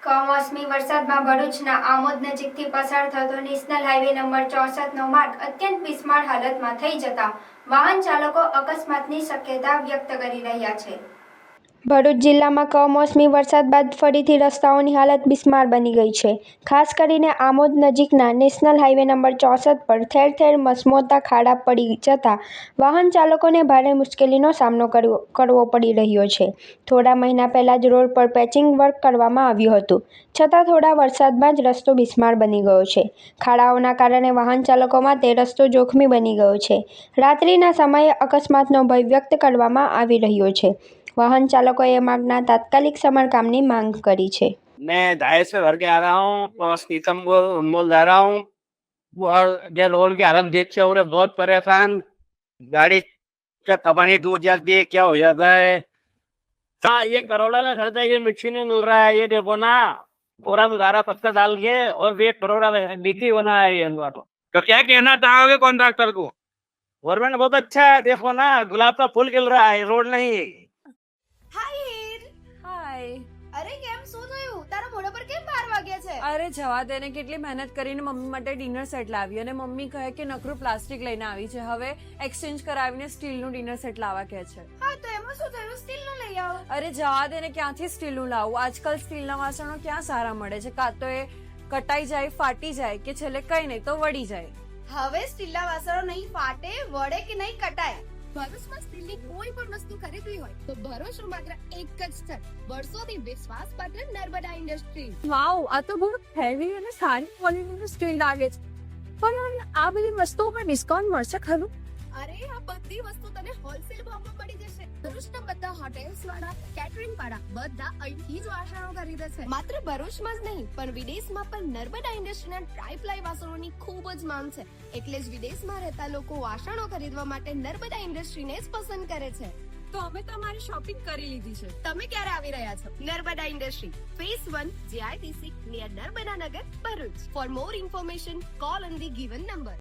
કમોસમી વરસાદમાં ભરૂચના આમોદ નજીકથી પસાર થતો નેશનલ હાઈવે નંબર 64નો માર્ગ અત્યંત બિસ્માર હાલતમાં થઈ જતા વાહન ચાલકો અકસ્માતની શક્યતા વ્યક્ત કરી રહ્યા છે। ભરૂચ જિલ્લામાં કમોસમી વરસાદ બાદ ફરીથી રસ્તાઓની હાલત બિસ્માર બની ગઈ છે। ખાસ કરીને આમોદ નજીકના નેશનલ હાઈવે નંબર 64 પર ઠેર ઠેર મસમોટા ખાડા પડી જતા વાહન ચાલકોને ભારે મુશ્કેલીનો સામનો કરવો પડી રહ્યો છે। થોડા મહિના પહેલા જ રોડ પર પેચિંગ વર્ક કરવામાં આવ્યું હતું, છતાં થોડા વરસાદમાં જ રસ્તો બિસ્માર બની ગયો છે। ખાડાઓના કારણે વાહન ચાલકો માટે રસ્તો જોખમી બની ગયો છે। રાત્રિના સમયે અકસ્માતનો ભય વ્યક્ત કરવામાં આવી રહ્યો છે। वाहन चालकों ये मार्गना तात्कालिक समारकामनी मांग करी है। मैं दाएं से भर के आ रहा हूँ, सीतम को उन्मोल जा रहा हूँ और ये रोड की हालत देख से और बहुत परेशान। गाड़ी का तबाही दूर जाती है, क्या हो जाता है। हाँ, ये करोड़ा ना खर्चा ये मिक्सी नहीं मिल रहा है। ये देखो ना, पूरा गुजारा पत्ता डाल के और 1 करोड़ बिक्री बना है ये तो क्या कहना चाहोगे कॉन्ट्रैक्टर को? गवर्नमेंट बहुत अच्छा है, देखो ना गुलाब का फूल खिल रहा है, रोड नहीं। હાય હીર, હાય। અરે કેમ શું થયું? તારા મોઢા પર કેમ 12 વાગ્યા છે? અરે જવા દે ને, કેટલી મહેનત કરીને મમ્મી માટે ડિનર સેટ લાવી અને મમ્મી કહે કે નકરું પ્લાસ્ટિક લઈને આવી છે, હવે એક્સચેન્જ કરાવીને સ્ટીલનું ડિનર સેટ લાવવા કહે છે। હા તો એમાં શું થયું? સ્ટીલનું લઈ આવો। અરે જવા દે ને, ક્યાંથી સ્ટીલનું લાવું? આજકાલ સ્ટીલના વાસણો ક્યાં સારા મળે છે? કાં તો એ કટાઈ જાય, ફાટી જાય કે છેલ્લે કઈ નહીં તો વળી જાય। હવે સ્ટીલના વાસણો નહીં ફાટે, વળે કે નહીં કટાય। ભરૂચમાં સ્ટીલની કોઈ પણ વસ્તુ ખરીદવી હોય તો ભરૂચનું માત્ર એક જ સ્થળ, વર્ષોથી વિશ્વાસપાત્ર નર્મદા ઇન્ડસ્ટ્રી। વાવ, આ તો બહુ હેવી અને સારી ક્વોલિટીનું સ્ટીલ લાગે છે, પણ આ બધી વસ્તુઓ પર ડિસ્કાઉન્ટ મળશે ખરું? અરે આ બધી વસ્તુ તને હોલસેલ ભાવમાં મળી જશે। ભરૂચના બધા હોટેલ્સ વાળા, કેટરિંગ વાળા બધા અહીંથી જ વાસણો ખરીદે છે। માત્ર ભરૂચમાં જ નહીં પણ વિદેશમાં પણ નર્મદા ઇન્ડસ્ટ્રીના ટ્રાયપ્લાય વાસણોની ખૂબ જ માંગ છે, એટલે જ વિદેશમાં રહેતા લોકો વાસણો ખરીદવા માટે નર્મદા ઇન્ડસ્ટ્રીને જ પસંદ કરે છે। તો અમે તમારી શોપિંગ કરી લીધી છે। તમે ક્યારે આવી રહ્યા છો? Narmada industry phase 1 JITC near Narmada Nagar, Bharuch. For more information call on the given number.